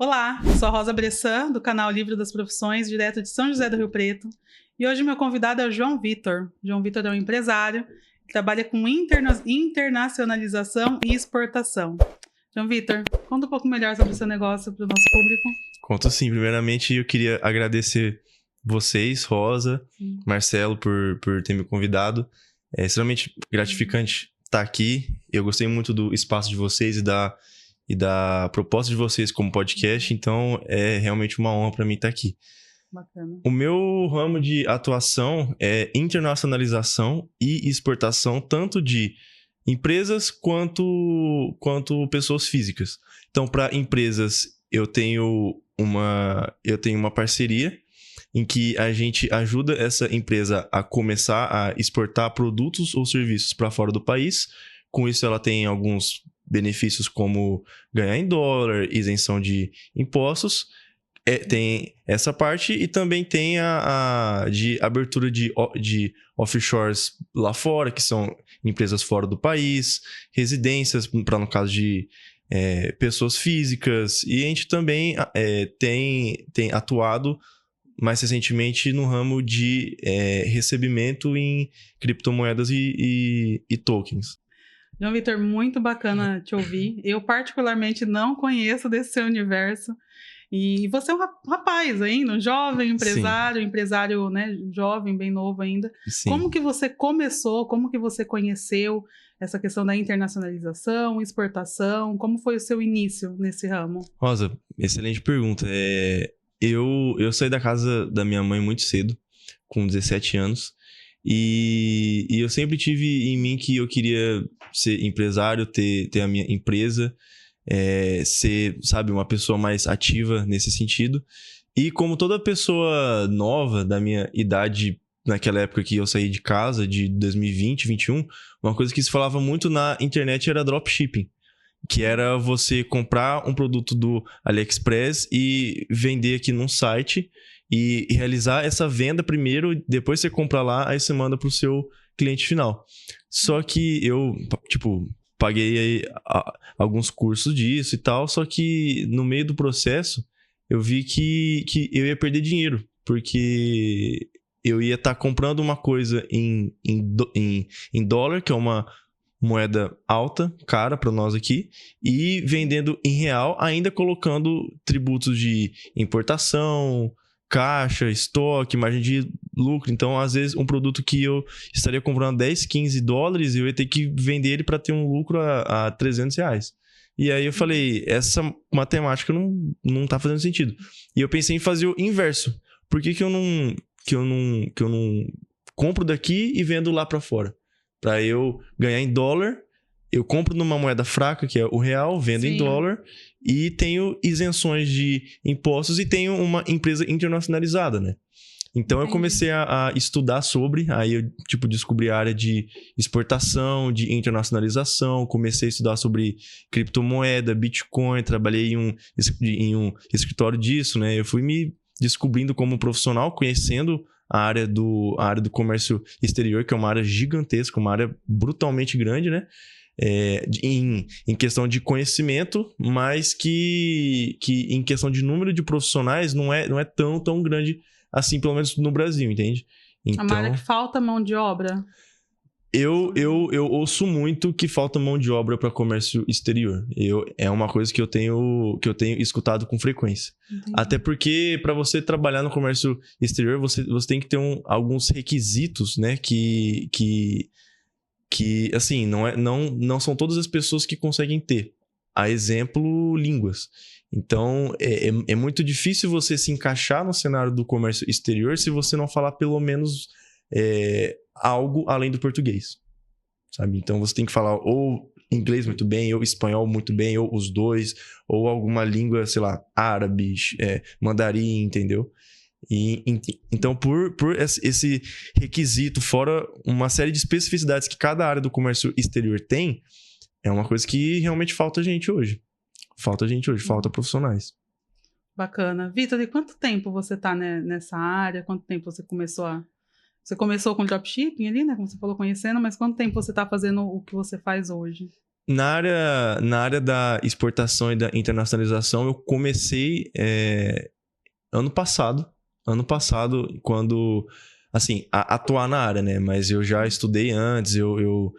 Olá, eu sou a Rosa Bressan, do canal Livro das Profissões, direto de São José do Rio Preto. E hoje meu convidado é o João Vitor. João Vitor é um empresário que trabalha com internacionalização e exportação. João Vitor, conta um pouco melhor sobre o seu negócio para o nosso público. Conto sim. Primeiramente, eu queria agradecer vocês, Rosa, Marcelo, por ter me convidado. É extremamente gratificante estar aqui. Eu gostei muito do espaço de vocês e da proposta de vocês como podcast, então é realmente uma honra para mim estar aqui. Bacana. O meu ramo de atuação é internacionalização e exportação, tanto de empresas quanto pessoas físicas. Então, para empresas, eu tenho uma parceria em que a gente ajuda essa empresa a começar a exportar produtos ou serviços para fora do país. Com isso, ela tem alguns benefícios como ganhar em dólar, isenção de impostos. Tem essa parte e também tem a de abertura de offshores lá fora, que são empresas fora do país, residências, para no caso de pessoas físicas. E a gente também tem atuado mais recentemente no ramo de recebimento em criptomoedas e tokens. João Vitor, muito bacana te ouvir. Eu particularmente não conheço desse seu universo. E você é um rapaz ainda, um jovem empresário, né, jovem, bem novo ainda. Sim. Como que você começou, como que você conheceu essa questão da internacionalização, exportação? Como foi o seu início nesse ramo? Rosa, excelente pergunta. Eu saí da casa da minha mãe muito cedo, com 17 anos. E eu sempre tive em mim que eu queria ser empresário, ter a minha empresa, ser, sabe, uma pessoa mais ativa nesse sentido. E como toda pessoa nova da minha idade, naquela época que eu saí de casa, de 2020, 2021, uma coisa que se falava muito na internet era dropshipping, que era você comprar um produto do AliExpress e vender aqui num site e realizar essa venda primeiro, depois você compra lá, aí você manda pro seu cliente final. Só que eu, paguei aí alguns cursos disso e tal, só que no meio do processo eu vi que eu ia perder dinheiro, porque eu ia estar comprando uma coisa em dólar, que é uma moeda alta, cara para nós aqui, e vendendo em real, ainda colocando tributos de importação, caixa, estoque, margem de lucro. Então, às vezes, um produto que eu estaria comprando 10, 15 dólares, eu ia ter que vender ele para ter um lucro a 300 reais. E aí eu falei, essa matemática não tá fazendo sentido. E eu pensei em fazer o inverso. Por que eu não compro daqui e vendo lá para fora? Para eu ganhar em dólar, eu compro numa moeda fraca, que é o real, vendo em dólar, e tenho isenções de impostos e tenho uma empresa internacionalizada, né? Então, eu comecei a estudar sobre, aí eu, descobri a área de exportação, de internacionalização, comecei a estudar sobre criptomoeda, Bitcoin, trabalhei em um escritório disso, né? Eu fui me descobrindo como profissional, conhecendo a área do comércio exterior, que é uma área gigantesca, uma área brutalmente grande, né? Em questão de conhecimento, mas que em questão de número de profissionais não é tão grande assim, pelo menos no Brasil, entende? Então, uma área que falta mão de obra? Eu ouço muito que falta mão de obra para comércio exterior. É uma coisa que eu tenho escutado com frequência. Entendi. Até porque para você trabalhar no comércio exterior, você tem que ter alguns requisitos, né? Que assim, não são todas as pessoas que conseguem ter. A exemplo, línguas. Então, é muito difícil você se encaixar no cenário do comércio exterior se você não falar pelo menos algo além do português, sabe? Então, você tem que falar ou inglês muito bem, ou espanhol muito bem, ou os dois, ou alguma língua, sei lá, árabe, mandarim, entendeu? Então, por esse requisito, fora uma série de especificidades que cada área do comércio exterior tem, é uma coisa que realmente falta gente hoje. Falta profissionais. Bacana. Vitor, e quanto tempo você está nessa área? Quanto tempo você começou Você começou com dropshipping ali, né? Como você falou, conhecendo, mas quanto tempo você está fazendo o que você faz hoje? na área da exportação e da internacionalização, eu comecei ano passado, quando, assim, atuar na área, né? Mas eu já estudei antes, eu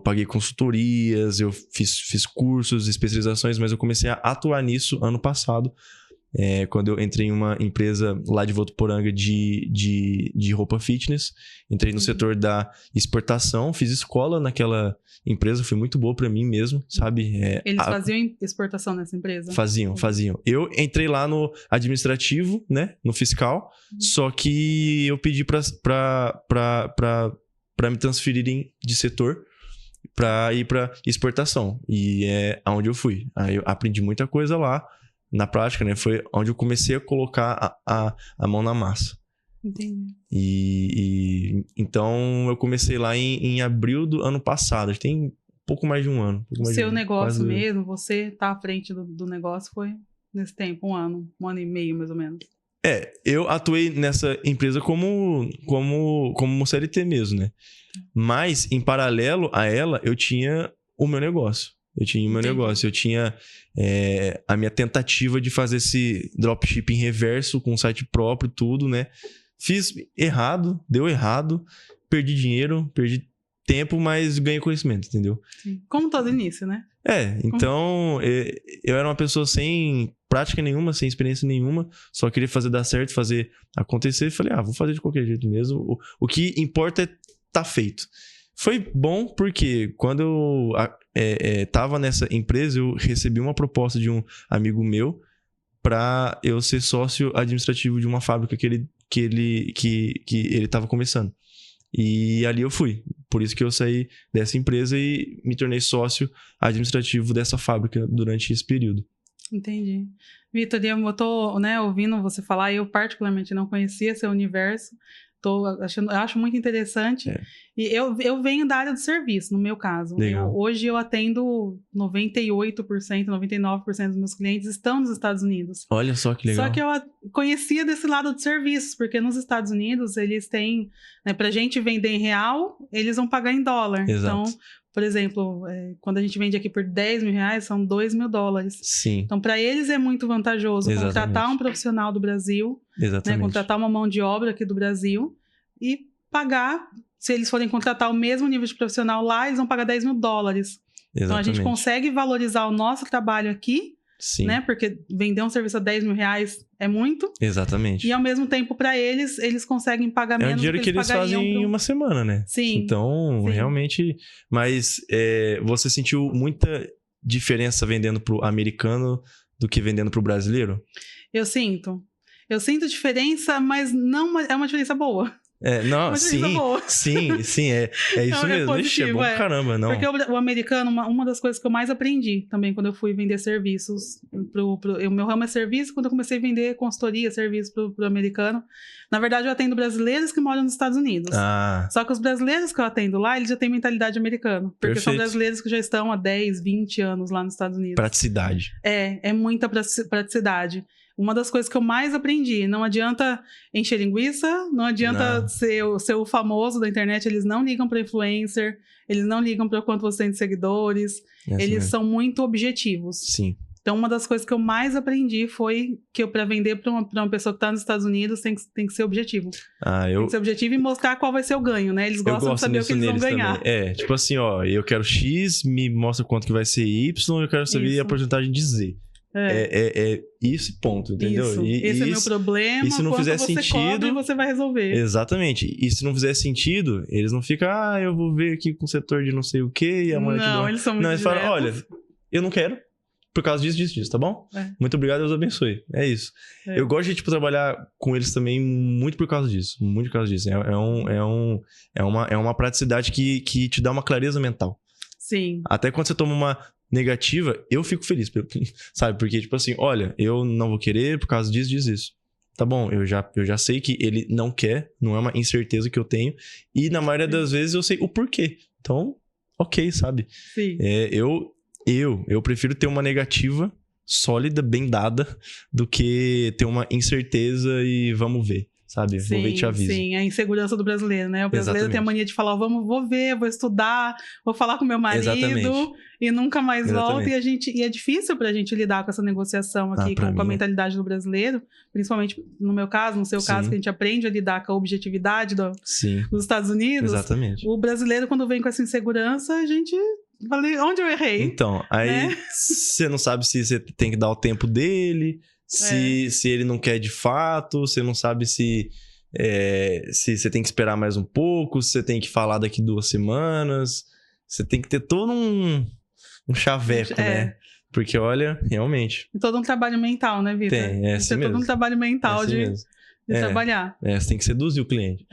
paguei consultorias, eu fiz cursos, especializações, mas eu comecei a atuar nisso ano passado, quando eu entrei em uma empresa lá de Votuporanga de roupa fitness. Entrei no setor da exportação, fiz escola naquela empresa, foi muito boa pra mim mesmo, sabe? Eles faziam exportação nessa empresa? Faziam. Eu entrei lá no administrativo, né? No fiscal, só que eu pedi pra me transferirem de setor pra ir pra exportação. E é aonde eu fui. Aí eu aprendi muita coisa lá. Na prática, né? Foi onde eu comecei a colocar a mão na massa. Entendi. Então, eu comecei lá em abril do ano passado. Tem pouco mais de um ano. O seu negócio mesmo, você tá à frente do negócio, foi nesse tempo, um ano e meio, mais ou menos. Eu atuei nessa empresa como CLT mesmo, né? Mas, em paralelo a ela, eu tinha o meu negócio. Eu tinha a minha tentativa de fazer esse dropshipping reverso com site próprio, tudo, né? Fiz errado, deu errado, perdi dinheiro, perdi tempo, mas ganhei conhecimento, entendeu? Sim. Como todo início, né? Então eu era uma pessoa sem prática nenhuma, sem experiência nenhuma, só queria fazer dar certo, fazer acontecer, e falei, vou fazer de qualquer jeito mesmo. O que importa é tá feito. Foi bom porque quando eu tava nessa empresa, eu recebi uma proposta de um amigo meu para eu ser sócio administrativo de uma fábrica que ele tava começando. E ali eu fui. Por isso que eu saí dessa empresa e me tornei sócio administrativo dessa fábrica durante esse período. Entendi. Vitor, eu tô, né, ouvindo você falar, eu particularmente não conhecia seu universo. Eu acho muito interessante. E eu venho da área do serviço, no meu caso. Hoje eu atendo 98%, 99% dos meus clientes estão nos Estados Unidos. Olha só que legal. Só que eu conhecia desse lado de serviços, porque nos Estados Unidos eles têm, né, pra gente vender em real, eles vão pagar em dólar. Exato. Então, por exemplo, quando a gente vende aqui por $10 mil, são $2.000. Sim. Então, para eles é muito vantajoso contratar um profissional do Brasil, né, contratar uma mão de obra aqui do Brasil e pagar, se eles forem contratar o mesmo nível de profissional lá, eles vão pagar $10 mil. Então, a gente consegue valorizar o nosso trabalho aqui, sim, né? Porque vender um serviço a $10 mil é muito. Exatamente. E ao mesmo tempo, para eles conseguem pagar menos. É o dinheiro que eles fazem em uma semana, né? Sim. Então, realmente... Mas você sentiu muita diferença vendendo pro americano do que vendendo pro brasileiro? Eu sinto diferença, mas não é uma diferença boa. Não, sim, é isso mesmo. Ixi, é bom pra caramba, não. Porque o americano, uma das coisas que eu mais aprendi também quando eu fui vender serviços, o meu ramo é serviço, quando eu comecei a vender consultoria, serviço pro americano, na verdade eu atendo brasileiros que moram nos Estados Unidos. Só que os brasileiros que eu atendo lá, eles já têm mentalidade americana, porque são brasileiros que já estão há 10, 20 anos lá nos Estados Unidos. Praticidade. É muita praticidade. Uma das coisas que eu mais aprendi, não adianta encher linguiça, não adianta ser o famoso da internet, eles não ligam para influencer, eles não ligam para quanto você tem de seguidores, eles são muito objetivos. Sim. Então, uma das coisas que eu mais aprendi foi que para vender para uma pessoa que está nos Estados Unidos tem que ser objetivo. Tem que ser objetivo e mostrar qual vai ser o ganho, né? Eles gostam de saber o que eles vão ganhar. Também. Tipo assim, eu quero X, me mostra quanto que vai ser Y, eu quero saber a porcentagem de Z. Esse ponto, entendeu? Esse é meu problema. E se não fizer sentido, você vai resolver. Exatamente. E se não fizer sentido, eles não ficam, eu vou ver aqui com o setor de não sei o quê e amanhã não, eles são muito eles falam, olha, eu não quero por causa disso, tá bom? Muito obrigado, Deus abençoe. É isso. Eu gosto de trabalhar com eles também muito por causa disso. Muito por causa disso. É uma praticidade que te dá uma clareza mental. Sim. Até quando você toma uma negativa, eu fico feliz, sabe? Porque, tipo assim, olha, eu não vou querer por causa disso. Tá bom, eu já sei que ele não quer, não é uma incerteza que eu tenho, e na maioria das vezes eu sei o porquê. Então, ok, sabe? Sim. Eu prefiro ter uma negativa sólida, bem dada, do que ter uma incerteza e vamos ver. sabe? Vou ver e te aviso. Sim, a insegurança do brasileiro, né? O brasileiro tem a mania de falar, vou ver, vou estudar, vou falar com meu marido e nunca mais volta. E é difícil pra gente lidar com essa negociação aqui com a mentalidade do brasileiro, principalmente no meu caso, no seu caso, que a gente aprende a lidar com a objetividade dos Estados Unidos. Exatamente. O brasileiro, quando vem com essa insegurança, a gente... Falei, onde eu errei? Então, aí você não sabe se você tem que dar o tempo dele, se ele não quer de fato, você não sabe se você tem que esperar mais um pouco, se você tem que falar daqui 2 semanas. Você tem que ter todo um chaveco, né? Porque, olha, realmente... E todo um trabalho mental, né, Vitor? Tem, assim mesmo. Todo um trabalho mental de trabalhar. Você tem que seduzir o cliente.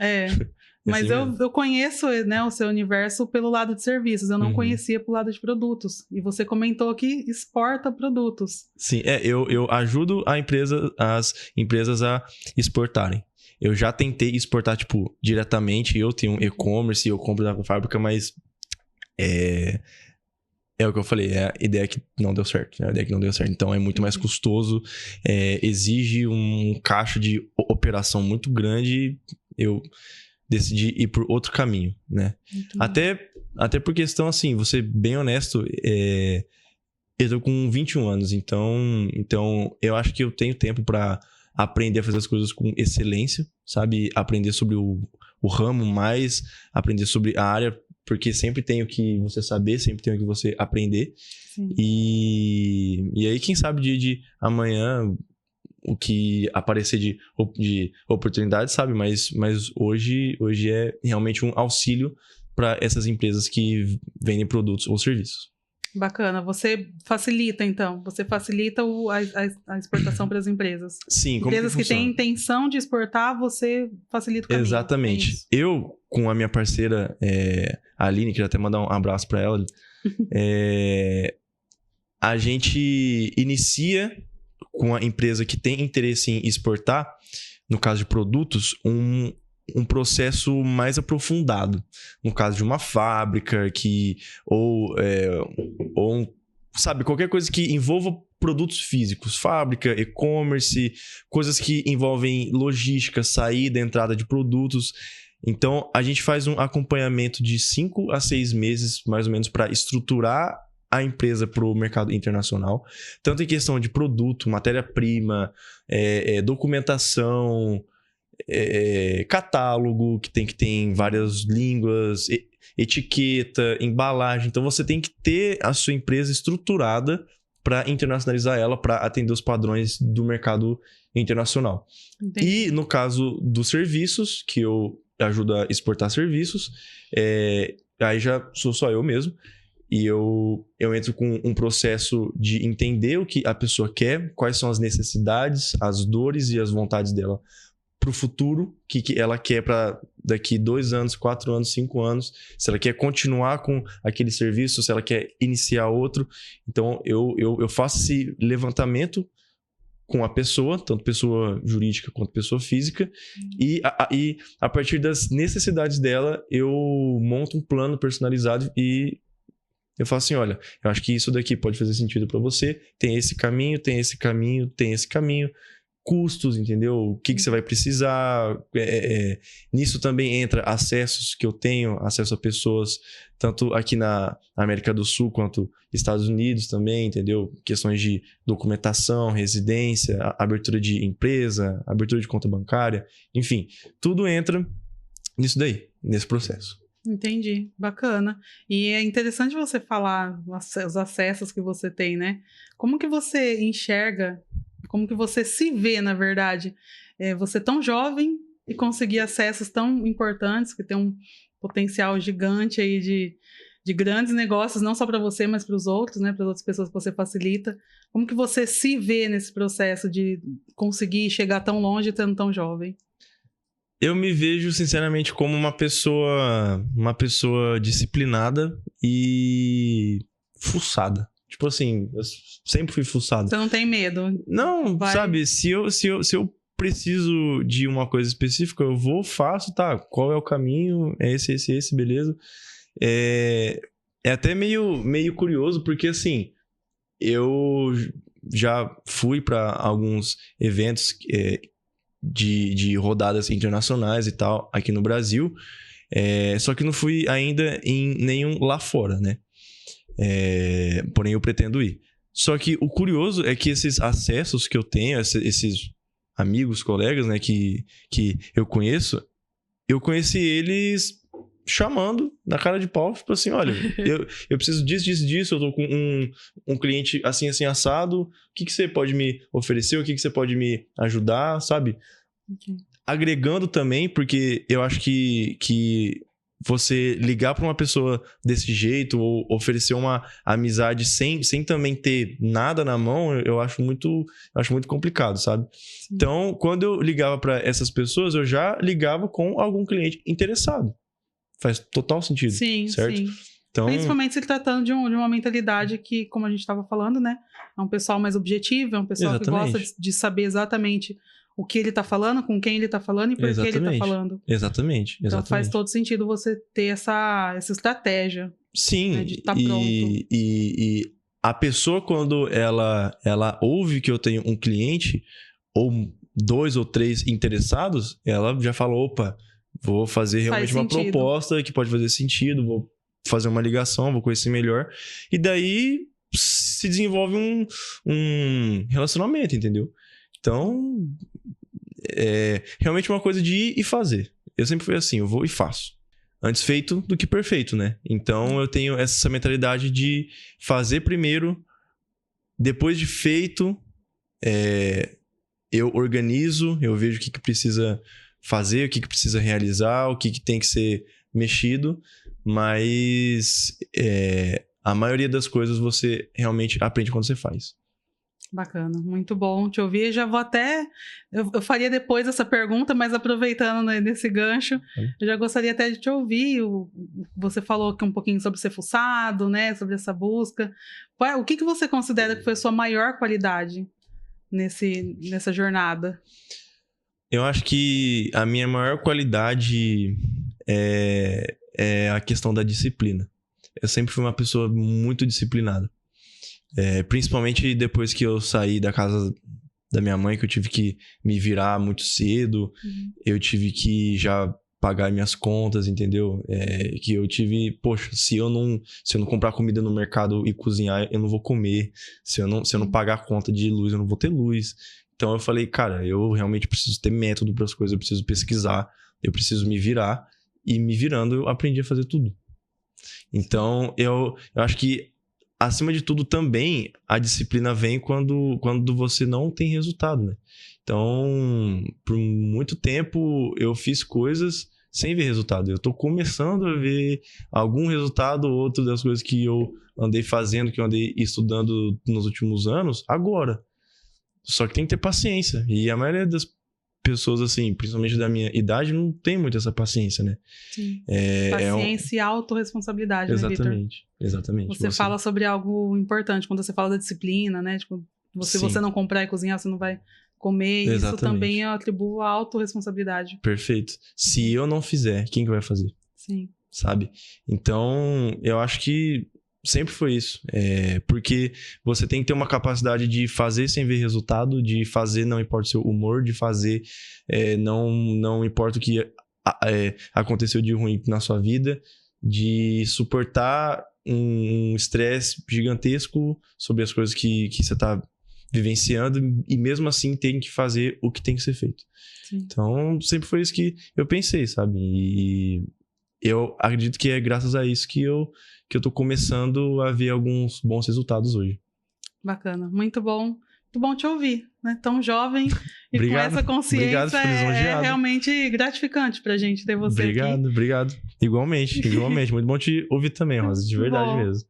Mas eu conheço, né, o seu universo pelo lado de serviços. Eu não conhecia pelo lado de produtos. E você comentou que exporta produtos. Sim, eu ajudo as empresas a exportarem. Eu já tentei exportar, tipo, diretamente. Eu tenho um e-commerce, eu compro da fábrica, mas é o que eu falei, é a ideia que não deu certo. Então, é muito mais custoso, exige um caixa de operação muito grande. Eu decidi ir por outro caminho, né? Até por questão, assim, vou ser bem honesto, eu tô com 21 anos, então eu acho que eu tenho tempo para aprender a fazer as coisas com excelência, sabe? Aprender sobre o ramo, mais aprender sobre a área, porque sempre tem o que você saber, sempre tem o que você aprender. Sim. E aí, quem sabe de amanhã... o que aparecer de oportunidade, sabe? Mas hoje é realmente um auxílio para essas empresas que vendem produtos ou serviços. Bacana. Você facilita, então. Você facilita a exportação para as empresas. Sim, como empresas que têm intenção de exportar, você facilita o caminho. Exatamente. Eu, com a minha parceira, a Aline, queria até mandar um abraço para ela, a gente inicia... com a empresa que tem interesse em exportar, no caso de produtos, um processo mais aprofundado. No caso de uma fábrica, sabe, qualquer coisa que envolva produtos físicos, fábrica, e-commerce, coisas que envolvem logística, saída, entrada de produtos. Então, a gente faz um acompanhamento de 5 a 6 meses, mais ou menos, para estruturar a empresa para o mercado internacional, tanto em questão de produto, matéria-prima, documentação, catálogo, que tem em várias línguas, etiqueta, embalagem. Então, você tem que ter a sua empresa estruturada para internacionalizar ela, para atender os padrões do mercado internacional. Entendi. E no caso dos serviços, que eu ajudo a exportar serviços, aí já sou só eu mesmo. E eu entro com um processo de entender o que a pessoa quer, quais são as necessidades, as dores e as vontades dela para o futuro, o que ela quer para daqui 2 anos, 4 anos, 5 anos, se ela quer continuar com aquele serviço, se ela quer iniciar outro. Então, eu faço esse levantamento com a pessoa, tanto pessoa jurídica quanto pessoa física, e a partir das necessidades dela, eu monto um plano personalizado e eu falo assim, olha, eu acho que isso daqui pode fazer sentido para você, tem esse caminho, tem esse caminho, tem esse caminho, custos, entendeu? O que você vai precisar. Nisso também entra acessos que eu tenho, acesso a pessoas, tanto aqui na América do Sul quanto Estados Unidos também, entendeu? Questões de documentação, residência, abertura de empresa, abertura de conta bancária, enfim, tudo entra nisso daí, nesse processo. Entendi, bacana. E é interessante você falar os acessos que você tem, né? Como que você enxerga, como que você se vê, na verdade, você tão jovem e conseguir acessos tão importantes, que tem um potencial gigante aí de grandes negócios, não só para você, mas para os outros, né? Para as outras pessoas que você facilita. Como que você se vê nesse processo de conseguir chegar tão longe estando tão jovem? Eu me vejo, sinceramente, como uma pessoa disciplinada e fuçada. Tipo assim, eu sempre fui fuçado. Você não tem medo? Não, sabe, se eu preciso de uma coisa específica, eu vou, faço, tá, qual é o caminho, é esse, beleza. É até meio curioso, porque assim, eu já fui para alguns eventos de rodadas internacionais e tal aqui no Brasil. Só que não fui ainda em nenhum lá fora, né? Porém, eu pretendo ir. Só que o curioso é que esses acessos que eu tenho, esses amigos, colegas, né, que eu conheci eles chamando na cara de pau, tipo assim, olha, eu preciso disso, eu tô com um cliente assim, assado, o que você pode me oferecer, o que você pode me ajudar, sabe? Okay. Agregando também, porque eu acho que você ligar para uma pessoa desse jeito ou oferecer uma amizade sem também ter nada na mão, eu acho muito complicado, sabe? Sim. Então, quando eu ligava para essas pessoas, eu já ligava com algum cliente interessado. Faz total sentido, sim, certo? Sim. Então, principalmente se tratando de uma mentalidade que, como a gente estava falando, né? É um pessoal mais objetivo, é um pessoal exatamente. que gosta de saber exatamente o que ele está falando, com quem ele está falando e por que ele está falando. Exatamente. Então faz todo sentido você ter essa estratégia. Sim, né, de estar pronto. E a pessoa, quando ela ouve que eu tenho um cliente, ou 2 ou 3 interessados, ela já fala, opa, vou fazer realmente uma proposta que pode fazer sentido, vou fazer uma ligação, vou conhecer melhor. E daí se desenvolve um relacionamento, entendeu? Então, é realmente uma coisa de ir e fazer. Eu sempre fui assim, eu vou e faço. Antes feito do que perfeito, né? Então, eu tenho essa mentalidade de fazer primeiro, depois de feito, eu organizo, eu vejo o que precisa fazer, o que precisa realizar, o que tem que ser mexido, mas a maioria das coisas você realmente aprende quando você faz. Bacana, muito bom te ouvir. Já vou até... Eu faria depois essa pergunta, mas aproveitando nesse gancho, eu já gostaria até de te ouvir. Você falou aqui um pouquinho sobre ser fuçado, né? Sobre essa busca. O que você considera que foi a sua maior qualidade nessa jornada? Eu acho que a minha maior qualidade é a questão da disciplina. Eu sempre fui uma pessoa muito disciplinada. Principalmente depois que eu saí da casa da minha mãe, que eu tive que me virar muito cedo. Eu tive que já pagar minhas contas, entendeu? Que eu tive... Poxa, se eu não comprar comida no mercado e cozinhar, eu não vou comer. Se eu não pagar a conta de luz, eu não vou ter luz. Então eu falei, cara, eu realmente preciso ter método para as coisas, eu preciso pesquisar, eu preciso me virar. E me virando, eu aprendi a fazer tudo. Então, eu acho que, acima de tudo, também a disciplina vem quando você não tem resultado, né? Então, por muito tempo, eu fiz coisas sem ver resultado. Eu tô começando a ver algum resultado ou outro das coisas que eu andei fazendo, que eu andei estudando nos últimos anos, agora. Só que tem que ter paciência. E a maioria das pessoas, assim, principalmente da minha idade, não tem muito essa paciência, né? Sim. Paciência e autorresponsabilidade, exatamente, né, Vitor? Exatamente. Você fala sobre algo importante, quando você fala da disciplina, né? Tipo, se você não comprar e cozinhar, você não vai comer. Exatamente. Isso também eu atribuo a autorresponsabilidade. Perfeito. Se eu não fizer, quem que vai fazer? Sim. Sabe? Então, eu acho que sempre foi isso. Porque você tem que ter uma capacidade de fazer sem ver resultado, de fazer não importa o seu humor, de fazer não importa o que aconteceu de ruim na sua vida, de suportar um estresse gigantesco sobre as coisas que você está vivenciando e mesmo assim tem que fazer o que tem que ser feito. Sim. Então, sempre foi isso que eu pensei, sabe? E eu acredito que é graças a isso que eu tô começando a ver alguns bons resultados hoje. Bacana, muito bom. Muito bom te ouvir, né? Tão jovem e obrigado, com essa consciência é realmente gratificante pra gente ter você aqui. Obrigado. Igualmente. Muito bom te ouvir também, Rosa, de verdade mesmo.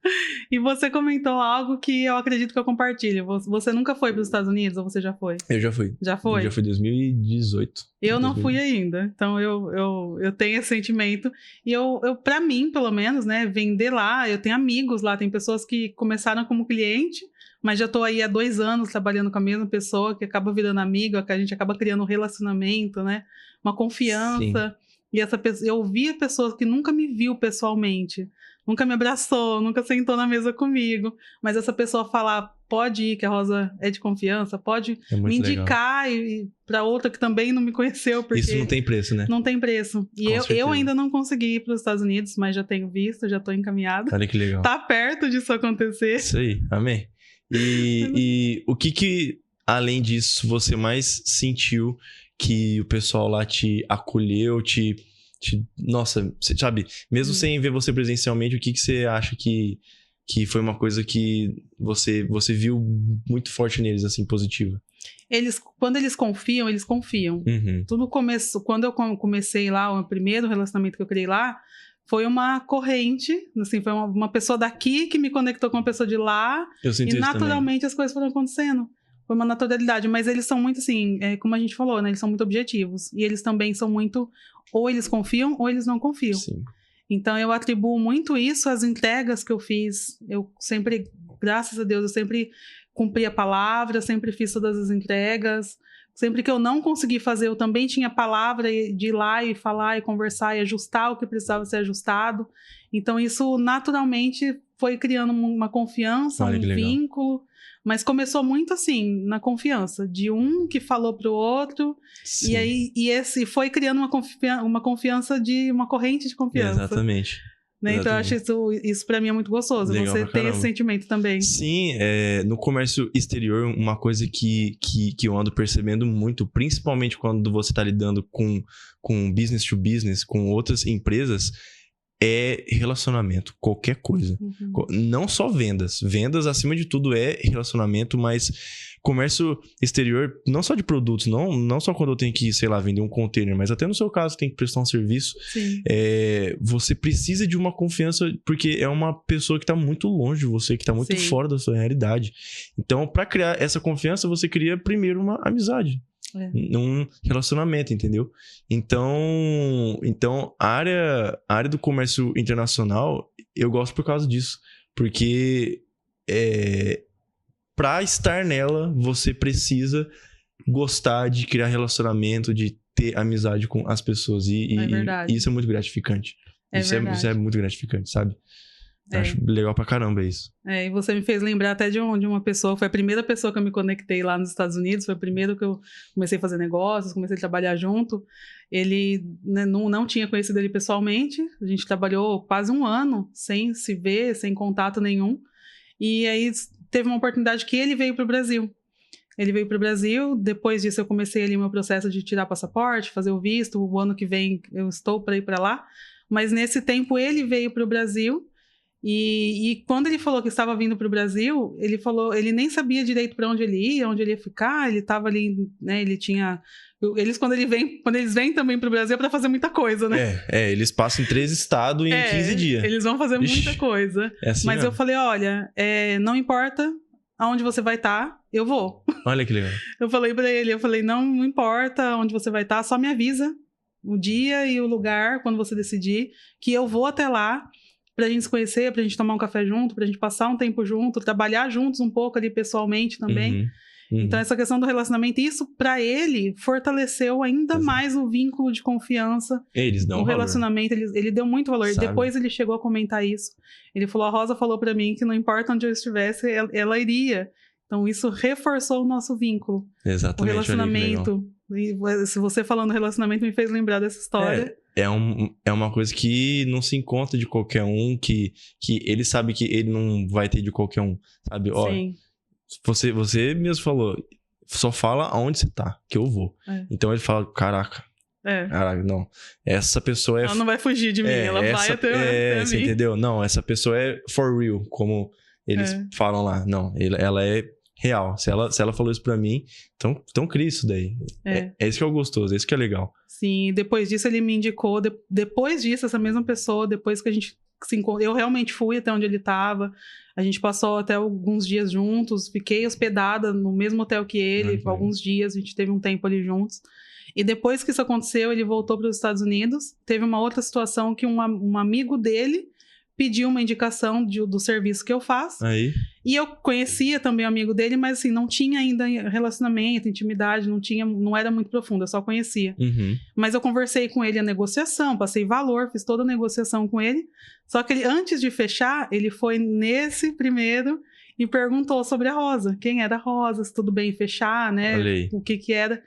E você comentou algo que eu acredito que eu compartilho. Você nunca foi para os Estados Unidos ou você já foi? Eu já fui. Já foi? Eu já fui em 2018. Eu não fui ainda, então eu tenho esse sentimento. E eu para mim, pelo menos, né, vender lá, eu tenho amigos lá, tem pessoas que começaram como cliente, mas já estou aí há 2 anos trabalhando com a mesma pessoa, que acaba virando amiga, que a gente acaba criando um relacionamento, né? Uma confiança. Sim. E essa pessoa, eu vi pessoas que nunca me viu pessoalmente, nunca me abraçou, nunca sentou na mesa comigo, mas essa pessoa falar pode ir, que a Rosa é de confiança, pode me indicar para outra que também não me conheceu. Porque isso não tem preço, né? Não tem preço. E eu ainda não consegui ir para os Estados Unidos, mas já tenho visto, já estou encaminhada. Olha que legal. Tá perto disso acontecer. Isso aí, amém. E o que, além disso, você mais sentiu que o pessoal lá te acolheu, nossa, sabe? Mesmo sem ver você presencialmente, o que você acha que foi uma coisa que você viu muito forte neles, assim, positiva? Quando eles confiam, eles confiam. Uhum. Tudo começou, quando eu comecei lá, o primeiro relacionamento que eu criei lá, foi uma corrente, assim, foi uma pessoa daqui que me conectou com uma pessoa de lá. Eu sinto e isso naturalmente também. As coisas foram acontecendo. Foi uma naturalidade, mas eles são muito assim, como a gente falou, né? Eles são muito objetivos. E eles também são muito, ou eles confiam ou eles não confiam. Sim. Então eu atribuo muito isso às entregas que eu fiz. Eu sempre, graças a Deus, eu sempre cumpri a palavra, sempre fiz todas as entregas. Sempre que eu não consegui fazer, eu também tinha palavra de ir lá e falar e conversar e ajustar o que precisava ser ajustado. Então isso naturalmente foi criando uma confiança, um vínculo. Mas começou muito assim, na confiança, de um que falou pro outro. Sim. E esse foi criando uma confiança uma corrente de confiança. Exatamente. Né? Então eu acho isso pra mim é muito gostoso. Legal, você ter esse sentimento também. Sim, no comércio exterior, uma coisa que eu ando percebendo muito, principalmente quando você tá lidando com business to business, com outras empresas, é relacionamento, qualquer coisa. Uhum. Não só vendas. Vendas, acima de tudo, é relacionamento, mas comércio exterior, não só de produtos, não só quando eu tenho que, sei lá, vender um container, mas até no seu caso, tem que prestar um serviço. Sim. Você precisa de uma confiança, porque é uma pessoa que está muito longe de você, que está muito Sim. fora da sua realidade. Então, para criar essa confiança, você cria primeiro uma amizade. Num relacionamento, entendeu? Então a área do comércio internacional eu gosto por causa disso, porque para estar nela você precisa gostar de criar relacionamento, de ter amizade com as pessoas e isso é muito gratificante. Isso é muito gratificante, sabe? Acho legal pra caramba isso. E você me fez lembrar até de uma pessoa, foi a primeira pessoa que eu me conectei lá nos Estados Unidos, foi o primeiro que eu comecei a fazer negócios, comecei a trabalhar junto. Ele, né, não tinha conhecido ele pessoalmente, a gente trabalhou quase 1 ano sem se ver, sem contato nenhum. E aí teve uma oportunidade que ele veio pro Brasil. Ele veio pro Brasil, depois disso eu comecei ali o meu processo de tirar passaporte, fazer o visto, o ano que vem eu estou para ir para lá. Mas nesse tempo ele veio pro Brasil. E quando ele falou que estava vindo para o Brasil, ele nem sabia direito para onde ele ia ficar, ele estava ali, né, ele tinha... quando eles vêm também para o Brasil é para fazer muita coisa, né? Eles passam em 3 estados em 15 dias. Eles vão fazer muita coisa. Assim mas eu falei, olha, não importa aonde você vai estar, eu vou. Olha que legal. Eu falei para ele, não importa onde você vai estar, só me avisa o dia e o lugar, quando você decidir, que eu vou até lá, pra gente se conhecer, pra gente tomar um café junto, pra gente passar um tempo junto, trabalhar juntos um pouco ali pessoalmente também. Então essa questão do relacionamento, isso pra ele fortaleceu ainda mais o vínculo de confiança. Eles dão o relacionamento, ele deu muito valor. Sabe? Depois ele chegou a comentar isso. Ele falou, a Rosa falou pra mim que não importa onde eu estivesse, ela iria. Então isso reforçou o nosso vínculo. Exatamente. O relacionamento. E se você falando relacionamento me fez lembrar dessa história. É uma coisa que não se encontra de qualquer um, que ele sabe que ele não vai ter de qualquer um, sabe? Ó, você mesmo falou, só fala aonde você tá, que eu vou. Então ele fala, caraca, não, essa pessoa ela não vai fugir de mim, ela vai até você mim. Entendeu? Não, essa pessoa é for real, como eles falam lá. Não, ela é real. Se ela falou isso pra mim, então cria isso daí. É isso que é o gostoso, é isso que é legal. Sim, depois disso ele me indicou, depois disso, essa mesma pessoa, depois que a gente se encontrou, eu realmente fui até onde ele estava, a gente passou até alguns dias juntos, fiquei hospedada no mesmo hotel que ele, alguns dias, a gente teve um tempo ali juntos. E depois que isso aconteceu, ele voltou para os Estados Unidos, teve uma outra situação que um amigo dele pediu uma indicação do serviço que eu faço. Aí. E eu conhecia também o amigo dele, mas assim, não tinha ainda relacionamento, intimidade, não era muito profundo, eu só conhecia. Mas eu conversei com ele a negociação, passei valor, fiz toda a negociação com ele. Só que ele, antes de fechar, ele foi nesse primeiro e perguntou sobre a Rosa. Quem era a Rosa, se tudo bem fechar, né? Olha aí. O que era.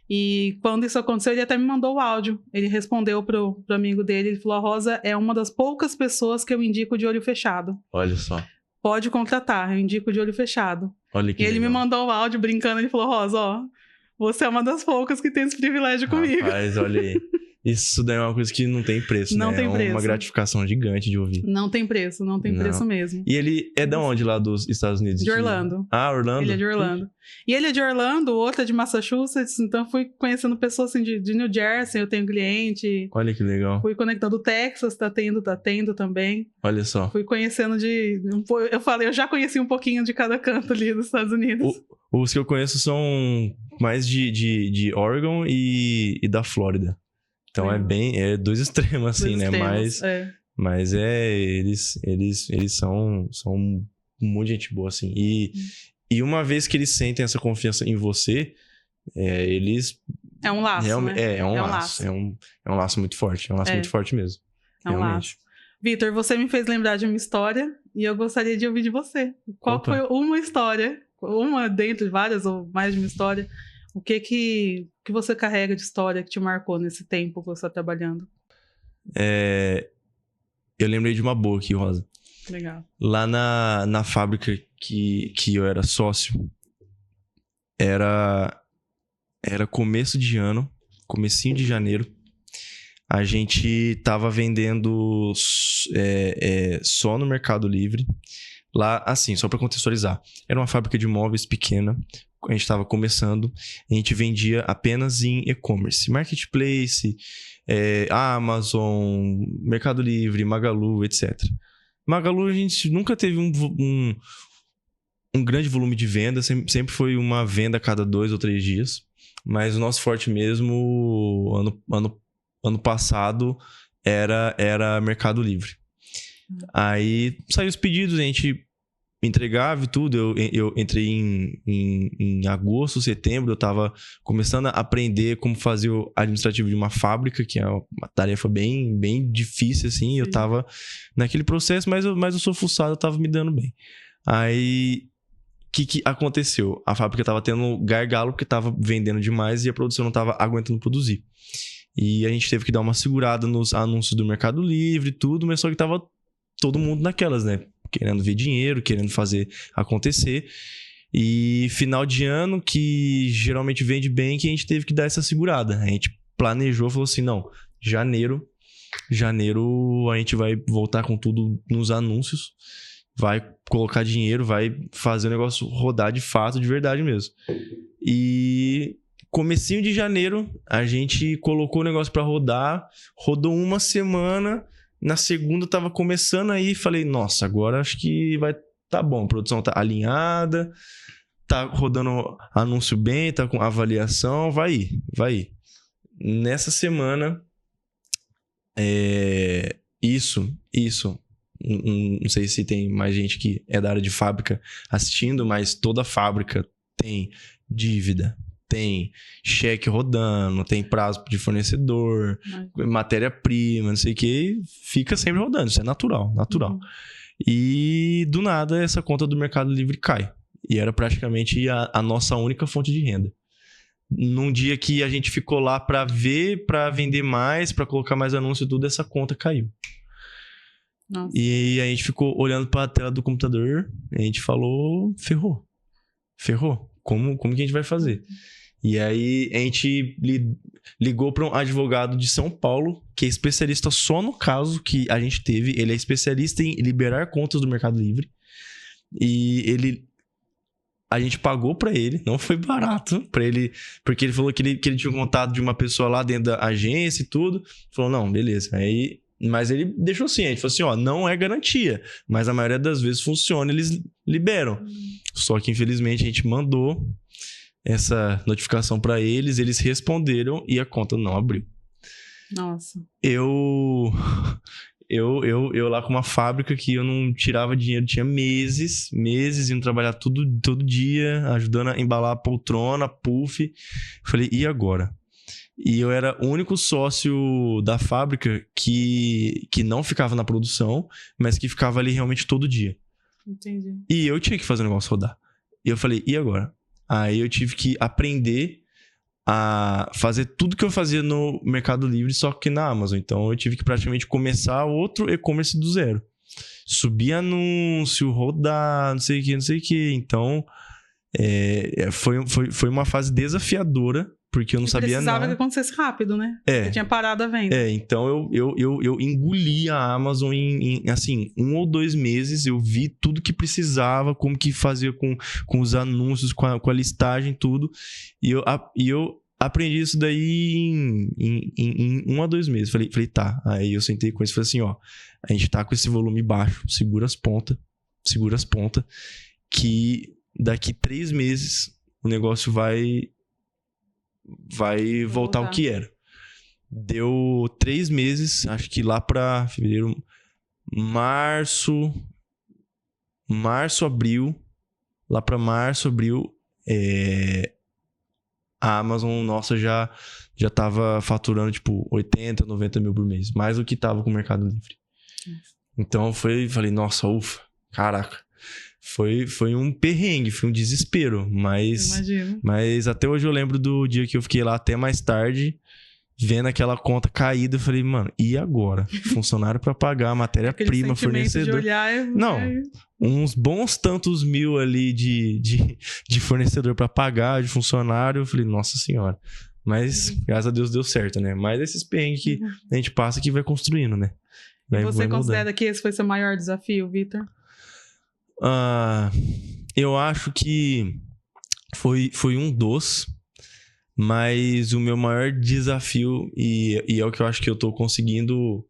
E quando isso aconteceu, ele até me mandou o áudio. Ele respondeu pro amigo dele, ele falou, a Rosa é uma das poucas pessoas que eu indico de olho fechado. Olha só. Pode contratar, eu indico de olho fechado. Olha que E ele legal. me mandou o áudio brincando, ele falou, Rosa, ó, você é uma das poucas que tem esse privilégio comigo. Rapaz, olha aí. Isso daí é uma coisa que não tem preço, Não né? tem É preço. uma gratificação gigante de ouvir. Não tem preço mesmo. E ele é de onde lá dos Estados Unidos? De Orlando. Ah, Orlando? Ele é de Orlando. E ele é de Orlando, outra é de Massachusetts, então eu fui conhecendo pessoas assim de New Jersey, eu tenho cliente. Olha que legal. Fui conectando o Texas, tá tendo também. Olha só. Fui conhecendo eu falei, eu já conheci um pouquinho de cada canto ali dos Estados Unidos. Os que eu conheço são mais de Oregon e da Flórida. Então é dois extremos, assim, Dois né? extremos, Mas eles são um monte de gente boa, assim. E uma vez que eles sentem essa confiança em você, eles... É um laço, né? É um laço. É um laço muito forte. É um laço muito forte mesmo. É um laço. Vitor, você me fez lembrar de uma história e eu gostaria de ouvir de você. Qual foi uma história, uma dentre várias ou mais de uma história, o que você carrega de história que te marcou nesse tempo que você está trabalhando? Eu lembrei de uma boa aqui, Rosa. Legal. Lá na fábrica que eu era sócio, era começo de ano, comecinho de janeiro. A gente tava vendendo só no Mercado Livre. Lá, assim, só para contextualizar, era uma fábrica de móveis pequena. A gente estava começando, a gente vendia apenas em e-commerce, marketplace, Amazon, Mercado Livre, Magalu, etc. Magalu a gente nunca teve um grande volume de venda, sempre foi uma venda a cada 2 ou 3 dias, mas o nosso forte mesmo, ano passado, era Mercado Livre. Aí saiu os pedidos, a gente entregava e tudo. Eu entrei em agosto, setembro, eu tava começando a aprender como fazer o administrativo de uma fábrica, que é uma tarefa bem, bem difícil, assim. Sim. Eu tava naquele processo, mas eu sou fuçado, eu tava me dando bem. Aí, o que aconteceu? A fábrica tava tendo gargalo porque tava vendendo demais e a produção não tava aguentando produzir. E a gente teve que dar uma segurada nos anúncios do Mercado Livre e tudo, mas só que tava todo mundo naquelas, né? Querendo ver dinheiro, querendo fazer acontecer. E final de ano, que geralmente vende bem, que a gente teve que dar essa segurada. A gente planejou, falou assim, não, janeiro a gente vai voltar com tudo nos anúncios, vai colocar dinheiro, vai fazer o negócio rodar de fato, de verdade mesmo. E comecinho de janeiro, a gente colocou o negócio pra rodar, rodou uma semana... Na segunda tava começando aí, falei, nossa, agora acho que vai tá bom, a produção tá alinhada, tá rodando anúncio bem, tá com avaliação, vai ir. Nessa semana, isso, não sei se tem mais gente que é da área de fábrica assistindo, mas toda fábrica tem dívida, tem cheque rodando, tem prazo de fornecedor, matéria-prima, não sei o que, fica sempre rodando, isso é natural. Uhum. E do nada essa conta do Mercado Livre cai. E era praticamente a nossa única fonte de renda. Num dia que a gente ficou lá para ver, para vender mais, para colocar mais anúncio e tudo, essa conta caiu. Nossa. E a gente ficou olhando para a tela do computador, a gente falou, ferrou. Como que a gente vai fazer? E aí a gente ligou para um advogado de São Paulo, que é especialista só no caso que a gente teve. Ele é especialista em liberar contas do Mercado Livre. E a gente pagou para ele, não foi barato para ele, porque ele falou que ele tinha contato de uma pessoa lá dentro da agência e tudo. Falou, não, beleza. Mas ele deixou assim, a gente falou assim, ó, não é garantia, mas a maioria das vezes funciona, eles liberam. Só que infelizmente a gente mandou essa notificação para eles responderam e a conta não abriu. Nossa. Eu lá com uma fábrica que eu não tirava dinheiro, tinha meses indo trabalhar todo dia, ajudando a embalar a poltrona, puff. Falei, e agora? E eu era o único sócio da fábrica que não ficava na produção, mas que ficava ali realmente todo dia. Entendi. E eu tinha que fazer o negócio rodar. E eu falei, e agora? Aí eu tive que aprender a fazer tudo que eu fazia no Mercado Livre, só que na Amazon. Então eu tive que praticamente começar outro e-commerce do zero. Subir anúncio, rodar, não sei o que. Então, foi uma fase desafiadora, porque eu não sabia nada. Precisava que acontecesse rápido, né? Você tinha parado a venda. Então eu engoli a Amazon em assim, 1 ou 2 meses. Eu vi tudo que precisava, como que fazia com os anúncios, com a listagem, tudo. E eu aprendi isso daí em 1 a 2 meses. Falei, tá. Aí eu sentei com isso e falei assim, ó, a gente tá com esse volume baixo, segura as pontas, que daqui 3 meses o negócio vai voltar ao que era. Deu 3 meses, acho que lá pra fevereiro, março, abril, lá pra março, abril, a Amazon, nossa, já tava faturando, tipo, 80, 90 mil por mês. Mais do que tava com o Mercado Livre. Então, falei, nossa, ufa, caraca. Foi um perrengue, foi um desespero. Mas até hoje eu lembro do dia que eu fiquei lá até mais tarde, vendo aquela conta caída. Eu falei, mano, e agora? Funcionário pra pagar, matéria-prima, fornecedor. Não, uns bons tantos mil ali de fornecedor pra pagar, de funcionário. Eu falei, nossa senhora. Mas, graças a Deus, deu certo, né? Mas esses perrengues que a gente passa que vai construindo, né? E você considera que esse foi seu maior desafio, Vitor? Eu acho que foi um dos, mas o meu maior desafio, e é o que eu acho que eu tô conseguindo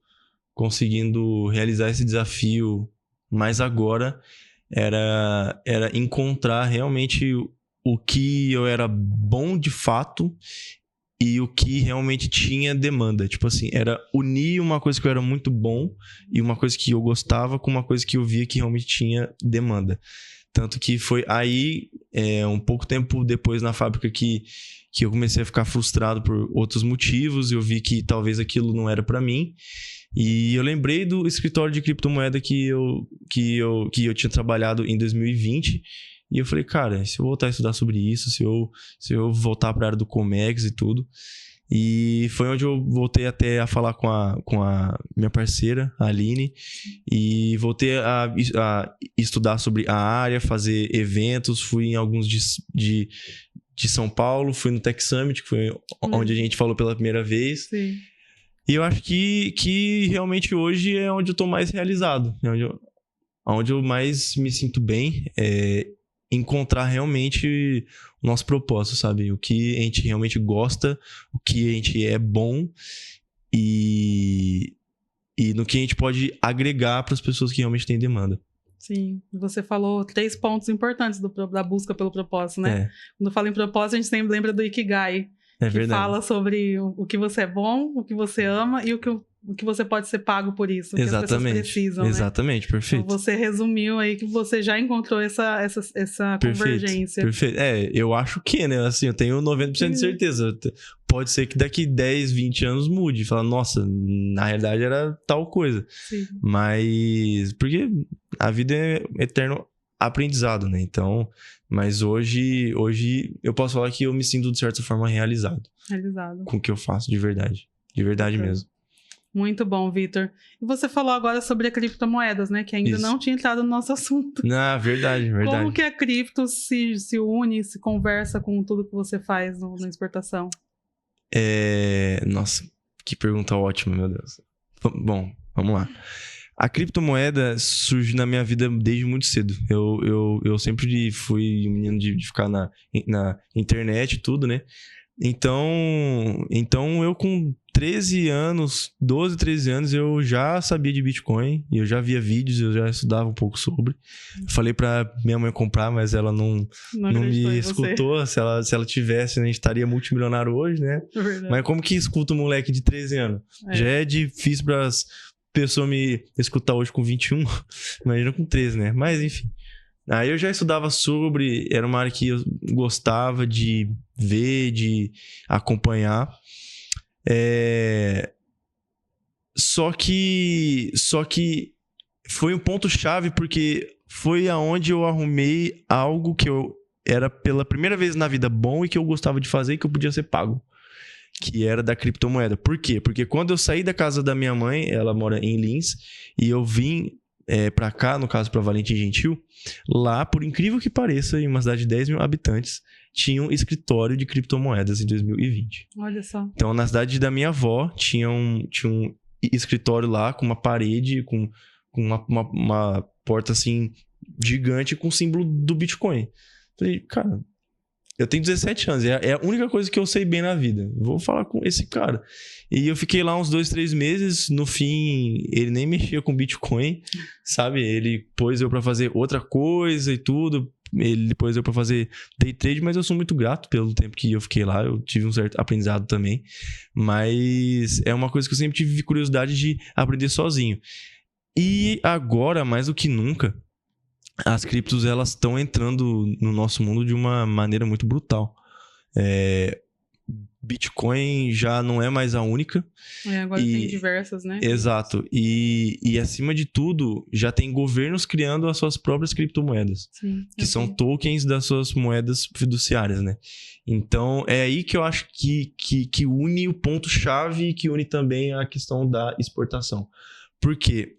realizar esse desafio mais agora, era encontrar realmente o que eu era bom de fato e o que realmente tinha demanda. Tipo assim, era unir uma coisa que eu era muito bom e uma coisa que eu gostava com uma coisa que eu via que realmente tinha demanda. Tanto que foi aí, um pouco tempo depois na fábrica que eu comecei a ficar frustrado por outros motivos. Eu vi que talvez aquilo não era pra mim. E eu lembrei do escritório de criptomoeda que eu tinha trabalhado em 2020. E eu falei, cara, se eu voltar a estudar sobre isso, se eu voltar para a área do Comex e tudo. E foi onde eu voltei até a falar com a minha parceira, a Aline, e voltei a estudar sobre a área, fazer eventos. Fui em alguns de São Paulo, fui no Tech Summit, que foi onde a gente falou pela primeira vez. Sim. E eu acho que realmente hoje é onde eu tô mais realizado, né? Onde eu mais me sinto bem, encontrar realmente o nosso propósito, sabe? O que a gente realmente gosta, o que a gente é bom e no que a gente pode agregar para as pessoas que realmente têm demanda. Sim, você falou 3 pontos importantes da busca pelo propósito, né? Quando fala em propósito, a gente sempre lembra do Ikigai, que verdade. Fala sobre o que você é bom, o que você ama e o que você pode ser pago por isso, o que as pessoas precisam, né? Exatamente, perfeito. Então você resumiu aí que você já encontrou essa convergência. Perfeito. Eu acho que, né? Assim, eu tenho 90% de certeza. Pode ser que daqui 10, 20 anos mude. Fala, nossa, na realidade era tal coisa. Sim. Mas... Porque a vida é eterno aprendizado, né? Então... Mas hoje eu posso falar que eu me sinto, de certa forma, realizado. Com o que eu faço, de verdade. De verdade mesmo. Muito bom, Vitor. E você falou agora sobre a criptomoedas, né? Que ainda não tinha entrado no nosso assunto. Verdade. Como que a cripto se une, se conversa com tudo que você faz na exportação? Nossa, que pergunta ótima, meu Deus. Bom, vamos lá. A criptomoeda surge na minha vida desde muito cedo. Eu sempre fui um menino de ficar na internet e tudo, né? Então eu com 13 anos, 12, 13 anos, eu já sabia de Bitcoin. Eu já via vídeos, eu já estudava um pouco sobre. Falei pra minha mãe comprar, mas ela não me escutou. Se ela tivesse, a gente estaria multimilionário hoje, né? Mas como que escuta um moleque de 13 anos? Já é difícil para as pessoas me escutar hoje com 21. Imagina com 13, né? Mas enfim. Aí eu já estudava sobre, era uma área que eu gostava de ver, de acompanhar. Só que foi um ponto-chave porque foi aonde eu arrumei algo que eu era pela primeira vez na vida bom e que eu gostava de fazer e que eu podia ser pago. Que era da criptomoeda. Por quê? Porque quando eu saí da casa da minha mãe, ela mora em Lins, e eu vim pra cá, no caso pra Valentim Gentil, lá, por incrível que pareça, em uma cidade de 10 mil habitantes, tinha um escritório de criptomoedas em 2020. Olha só. Então, na cidade da minha avó, tinha um escritório lá com uma parede, com uma porta assim gigante com o símbolo do Bitcoin. Falei, cara, eu tenho 17 anos, é a única coisa que eu sei bem na vida. Vou falar com esse cara. E eu fiquei lá uns 2, 3 meses. No fim, ele nem mexia com Bitcoin, sabe? Ele pôs eu pra fazer outra coisa e tudo. Ele pôs eu pra fazer day trade, mas eu sou muito grato pelo tempo que eu fiquei lá. Eu tive um certo aprendizado também. Mas é uma coisa que eu sempre tive curiosidade de aprender sozinho. E agora, mais do que nunca, as criptos, elas estão entrando no nosso mundo de uma maneira muito brutal. Bitcoin já não é mais a única. Agora tem diversas, né? Exato. E acima de tudo, já tem governos criando as suas próprias criptomoedas. Sim, que são tokens das suas moedas fiduciárias, né? Então, é aí que eu acho que une o ponto-chave, que une também a questão da exportação. Por quê?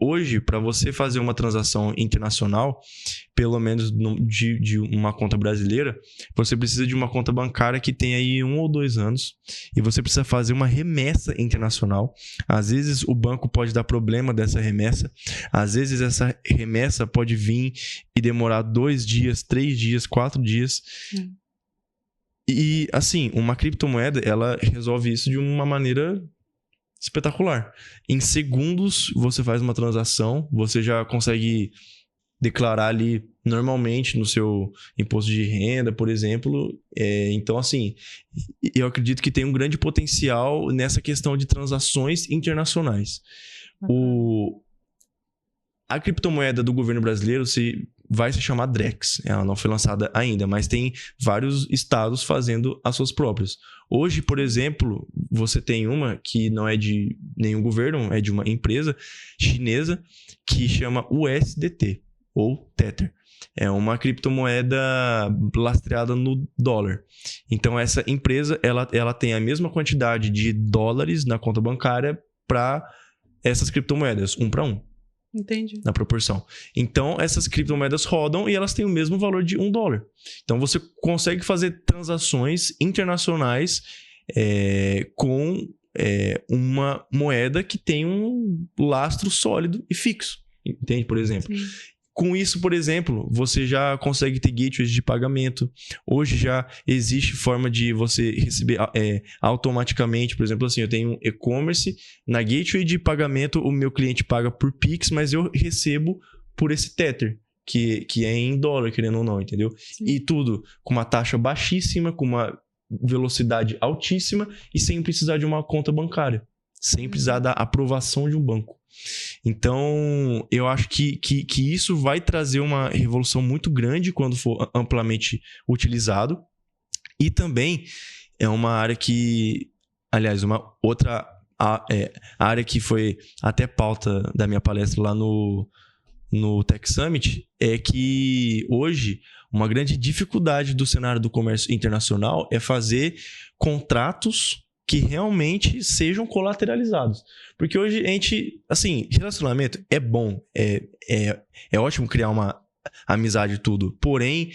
Hoje, para você fazer uma transação internacional, pelo menos de uma conta brasileira, você precisa de uma conta bancária que tenha aí 1 ou 2 anos, e você precisa fazer uma remessa internacional. Às vezes o banco pode dar problema dessa remessa, às vezes essa remessa pode vir e demorar 2 dias, 3 dias, 4 dias. E assim, uma criptomoeda, ela resolve isso de uma maneira espetacular. Em segundos você faz uma transação, você já consegue declarar ali normalmente no seu imposto de renda, por exemplo. Então, assim, eu acredito que tem um grande potencial nessa questão de transações internacionais. A criptomoeda do governo brasileiro vai se chamar Drex. Ela não foi lançada ainda, mas tem vários estados fazendo as suas próprias. Hoje, por exemplo, você tem uma que não é de nenhum governo, é de uma empresa chinesa que chama USDT, ou Tether. É uma criptomoeda lastreada no dólar. Então, essa empresa ela tem a mesma quantidade de dólares na conta bancária para essas criptomoedas, 1 para 1. Entendi. Na proporção. Então, essas criptomoedas rodam e elas têm o mesmo valor de $1. Então, você consegue fazer transações internacionais com uma moeda que tem um lastro sólido e fixo. Entende, por exemplo? Sim. Com isso, por exemplo, você já consegue ter gateways de pagamento. Hoje já existe forma de você receber automaticamente. Por exemplo, assim, eu tenho um e-commerce. Na gateway de pagamento, o meu cliente paga por Pix, mas eu recebo por esse Tether, que é em dólar, querendo ou não, entendeu? Sim. E tudo com uma taxa baixíssima, com uma velocidade altíssima e sem precisar de uma conta bancária. Sem precisar da aprovação de um banco. Então, eu acho que isso vai trazer uma revolução muito grande quando for amplamente utilizado. E também é uma área que, aliás, uma outra área que foi até pauta da minha palestra lá no Tech Summit, é que hoje uma grande dificuldade do cenário do comércio internacional é fazer contratos que realmente sejam colateralizados. Porque hoje a gente, assim, relacionamento é bom, é ótimo criar uma amizade e tudo, porém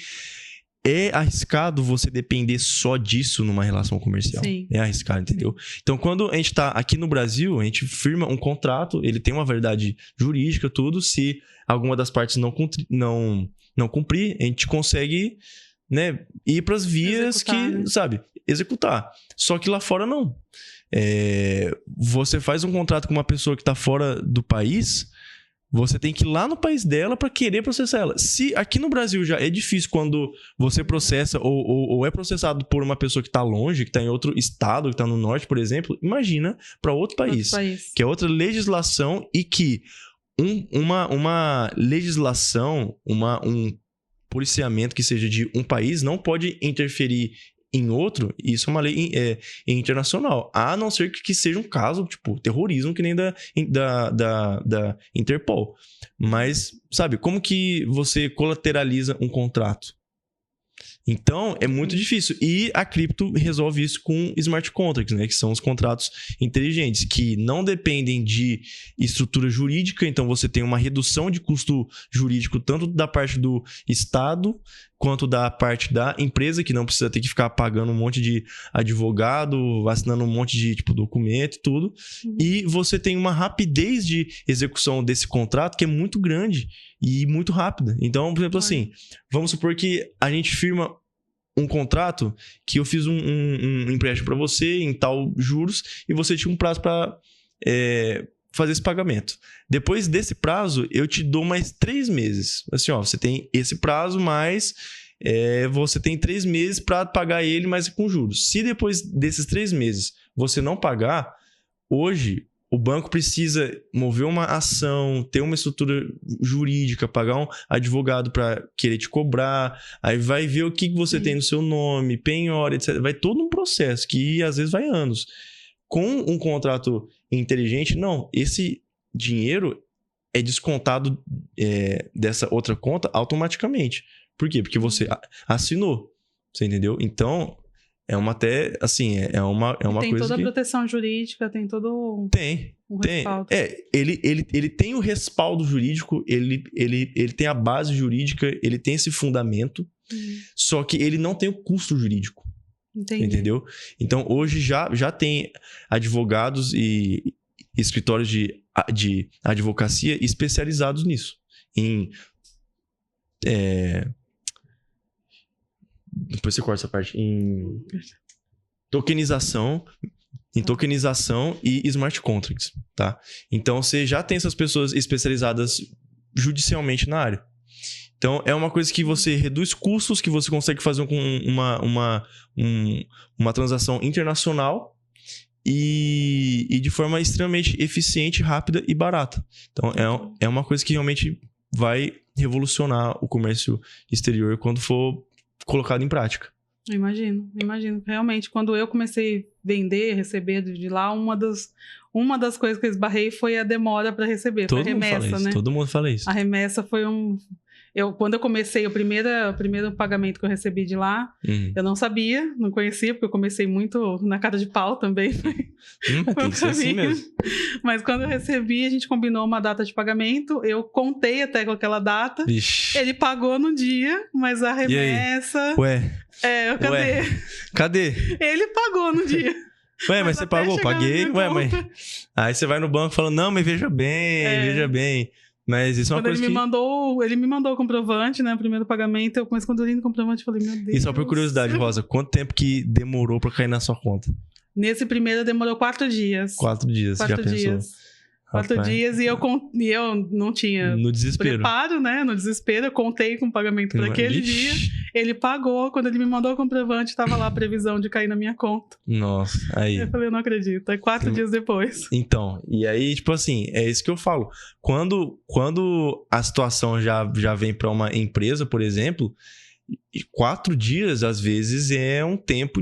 é arriscado você depender só disso numa relação comercial. Sim. É arriscado, entendeu? Então, quando a gente tá aqui no Brasil, a gente firma um contrato, ele tem uma verdade jurídica, tudo. Se alguma das partes não cumprir, a gente consegue, né, ir para as vias executar, que, né? sabe, executar. Só que lá fora não. Você faz um contrato com uma pessoa que está fora do país, você tem que ir lá no país dela para querer processar ela. Se aqui no Brasil já é difícil quando você processa ou é processado por uma pessoa que está longe, que está em outro estado, que está no norte, por exemplo, imagina para outro país, que é outra legislação e que uma legislação, um policiamento que seja de um país não pode interferir em outro, isso é uma lei internacional. A não ser que seja um caso, tipo, terrorismo, que nem da Interpol. Mas, sabe, como que você colateraliza um contrato? Então, é muito difícil. E a cripto resolve isso com smart contracts, né? Que são os contratos inteligentes, que não dependem de estrutura jurídica. Então, você tem uma redução de custo jurídico, tanto da parte do Estado, quanto da parte da empresa, que não precisa ter que ficar pagando um monte de advogado, assinando um monte de documento e tudo. E você tem uma rapidez de execução desse contrato que é muito grande e muito rápida. Então, por exemplo, assim, vamos supor que a gente firma um contrato que eu fiz um empréstimo para você em tal juros e você tinha um prazo para fazer esse pagamento. Depois desse prazo, eu te dou mais 3 meses. Assim, ó, você tem esse prazo, mas você tem 3 meses para pagar ele, mas com juros. Se depois desses 3 meses você não pagar, hoje o banco precisa mover uma ação, ter uma estrutura jurídica, pagar um advogado para querer te cobrar, aí vai ver o que você tem no seu nome, penhora, etc. Vai todo um processo que às vezes vai anos. Com um contrato inteligente, não. Esse dinheiro é descontado dessa outra conta automaticamente. Por quê? Porque você assinou. Você entendeu? Então, é uma até, assim, é uma coisa tem toda a proteção jurídica, tem todo um respaldo. Ele tem o respaldo jurídico, ele tem a base jurídica, ele tem esse fundamento, só que ele não tem o custo jurídico. Entendi. Entendeu? Então, hoje já tem advogados e escritórios de advocacia especializados nisso. Depois você corta essa parte. Em tokenização e smart contracts, tá? Então, você já tem essas pessoas especializadas judicialmente na área. Então, é uma coisa que você reduz custos, que você consegue fazer com uma transação internacional e de forma extremamente eficiente, rápida e barata. Então, é uma coisa que realmente vai revolucionar o comércio exterior quando for colocado em prática. Imagino. Realmente, quando eu comecei a vender, receber de lá, uma das coisas que eu esbarrei foi a demora para receber. Foi a remessa, né? Todo mundo fala isso. A remessa foi quando eu comecei, o primeiro pagamento que eu recebi de lá, eu não sabia, não conhecia, porque eu comecei muito na cara de pau também. Tem que ser assim mesmo. Mas quando eu recebi, a gente combinou uma data de pagamento, eu contei até com aquela data, Ixi. Ele pagou no dia, mas a remessa... Cadê? Ele pagou no dia. Mas você pagou? Paguei. Mas... Aí você vai no banco e fala, não, mas veja bem. Mas isso é uma quando coisa ele me mandou o comprovante, né? O primeiro pagamento, quando eu li no comprovante, eu falei, meu Deus. E só por curiosidade, Rosa, quanto tempo que demorou pra cair na sua conta? Nesse primeiro demorou 4 dias. 4 dias, já pensou? 4 dias e eu não tinha no desespero. Preparo, né? No desespero, eu contei com o pagamento para aquele dia. Ele pagou, quando ele me mandou o comprovante, estava lá a previsão de cair na minha conta. Nossa, aí... Eu falei, eu não acredito. É 4 dias depois. Então, e aí, tipo assim, é isso que eu falo. Quando a situação já vem para uma empresa, por exemplo, 4 dias, às vezes, é um tempo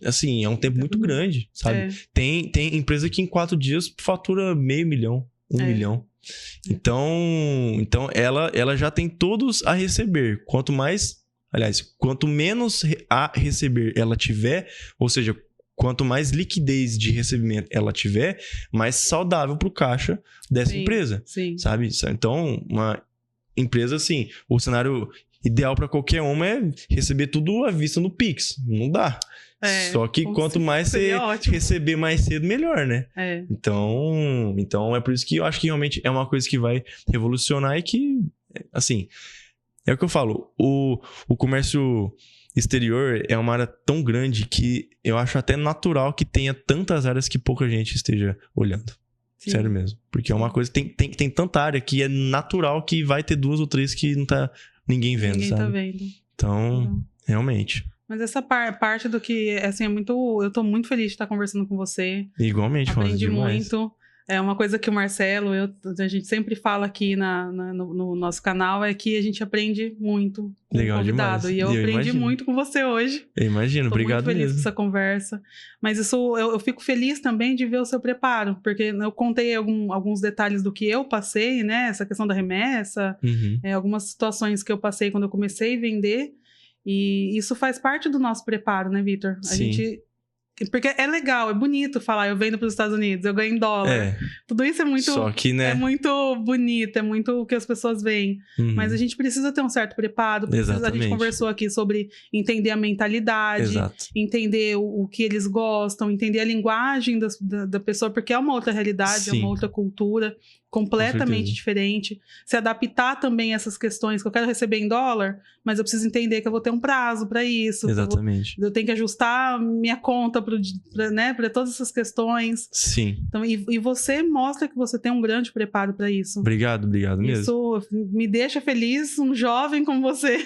assim, é um tempo muito grande, sabe? Tem empresa que em 4 dias fatura $500 mil, 1 milhão. Então ela já tem todos a receber. Quanto menos a receber ela tiver, ou seja, quanto mais liquidez de recebimento ela tiver, mais saudável para o caixa dessa empresa, sabe? Então, uma empresa, assim, o cenário ideal para qualquer uma é receber tudo à vista no Pix. Não dá. Só que quanto mais você receber mais cedo, melhor, né? Então é por isso que eu acho que realmente é uma coisa que vai revolucionar e que, assim, é o que eu falo. O comércio exterior é uma área tão grande que eu acho até natural que tenha tantas áreas que pouca gente esteja olhando. Sério mesmo. Porque é uma coisa... Tem tanta área que é natural que vai ter 2 ou 3 que não tá ninguém vendo, ninguém sabe? Tá vendo. Então, realmente... Mas essa parte do que, assim, eu tô muito feliz de estar conversando com você. Igualmente, Aprendi muito. É uma coisa que o Marcelo, a gente sempre fala aqui no nosso canal, é que a gente aprende muito com Legal o convidado. demais. E eu E eu aprendi imagino. muito com você hoje. Eu imagino, Tô obrigado muito feliz com mesmo. essa conversa. Mas isso, eu fico feliz também de ver o seu preparo, porque eu contei alguns detalhes do que eu passei, né? Essa questão da remessa, Uhum. algumas situações que eu passei quando eu comecei a vender. E isso faz parte do nosso preparo, né, Vitor? A Sim. gente... Porque é legal, é bonito falar, eu vendo para os Estados Unidos, eu ganho em dólar. É. Tudo isso é muito, Só que, né? é muito bonito, é muito o que as pessoas veem. Uhum. Mas a gente precisa ter um certo preparo. A gente conversou aqui sobre entender a mentalidade, Exato. entender o que eles gostam, entender a linguagem da pessoa, porque é uma outra realidade, Sim. é uma outra cultura completamente diferente. Se adaptar também a essas questões, que eu quero receber em dólar, mas eu preciso entender que eu vou ter um prazo para isso. Exatamente. Eu tenho que ajustar minha conta para todas essas questões. Sim. Então, e você mostra que você tem um grande preparo para isso. Obrigado mesmo. Isso me deixa feliz, um jovem como você,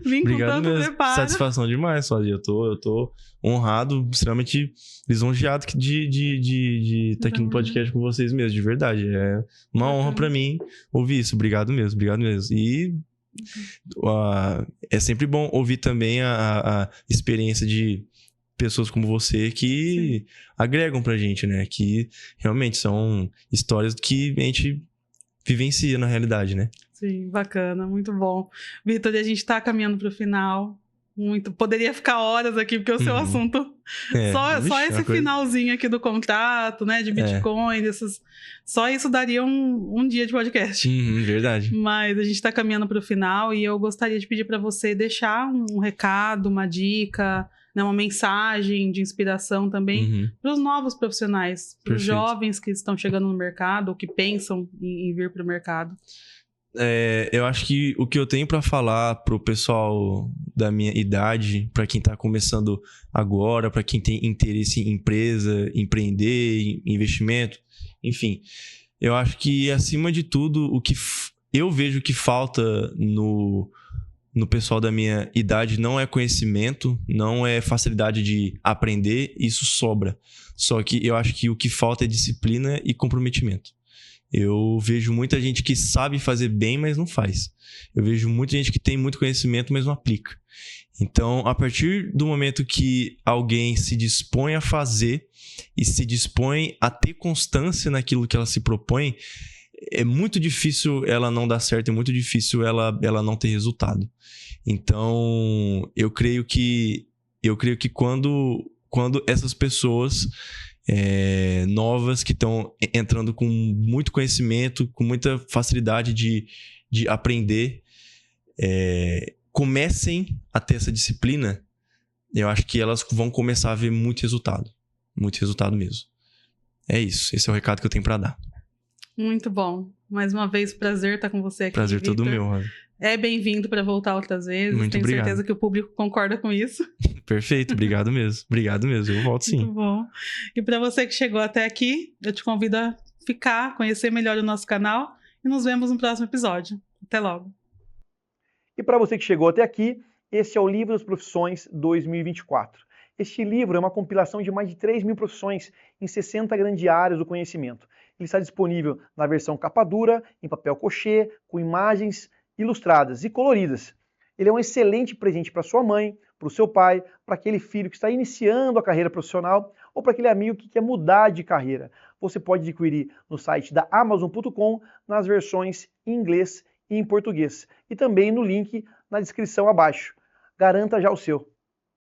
vim com tanto mesmo. preparo. Satisfação demais, Flavia. Eu tô honrado, extremamente lisonjeado de estar aqui no podcast com vocês mesmo, de verdade. É uma honra para mim ouvir isso. Obrigado mesmo. E é sempre bom ouvir também a experiência de pessoas como você que agregam pra gente, né? Que realmente são histórias que a gente vivencia na realidade, né? Sim, bacana, muito bom. Vitor, a gente tá caminhando pro final. Poderia ficar horas aqui, porque o seu assunto... Só esse finalzinho aqui do contrato, né? De Bitcoin, só isso daria um dia de podcast. Verdade. Mas a gente tá caminhando pro final e eu gostaria de pedir para você deixar um recado, uma dica, né, uma mensagem de inspiração também para os novos profissionais, para os jovens que estão chegando no mercado ou que pensam em vir para o mercado. Eu acho que o que eu tenho para falar pro pessoal da minha idade, para quem tá começando agora, para quem tem interesse em empresa, empreender, em investimento, enfim, eu acho que acima de tudo o que eu vejo que falta no pessoal da minha idade não é conhecimento, não é facilidade de aprender, isso sobra. Só que eu acho que o que falta é disciplina e comprometimento. Eu vejo muita gente que sabe fazer bem, mas não faz. Eu vejo muita gente que tem muito conhecimento, mas não aplica. Então, a partir do momento que alguém se dispõe a fazer e se dispõe a ter constância naquilo que ela se propõe, é muito difícil ela não dar certo, é muito difícil ela não ter resultado. Então, eu creio que quando essas pessoas novas que estão entrando com muito conhecimento, com muita facilidade de aprender, comecem a ter essa disciplina, eu acho que elas vão começar a ver muito resultado mesmo. É isso, esse é o recado que eu tenho para dar. Muito bom. Mais uma vez, prazer estar com você aqui, Prazer Vitor. todo meu, Ravi. É bem-vindo para voltar outras vezes. Muito Tenho obrigado. certeza que o público concorda com isso. Perfeito, obrigado mesmo. Obrigado mesmo, eu volto sim. Muito bom. E para você que chegou até aqui, eu te convido a ficar, conhecer melhor o nosso canal e nos vemos no próximo episódio. Até logo. E para você que chegou até aqui, esse é o Livro das Profissões 2024. Este livro é uma compilação de mais de 3.000 profissões em 60 grandes áreas do conhecimento. Ele está disponível na versão capa dura, em papel cochê, com imagens ilustradas e coloridas. Ele é um excelente presente para sua mãe, para o seu pai, para aquele filho que está iniciando a carreira profissional ou para aquele amigo que quer mudar de carreira. Você pode adquirir no site da Amazon.com nas versões em inglês e em português e também no link na descrição abaixo. Garanta já o seu.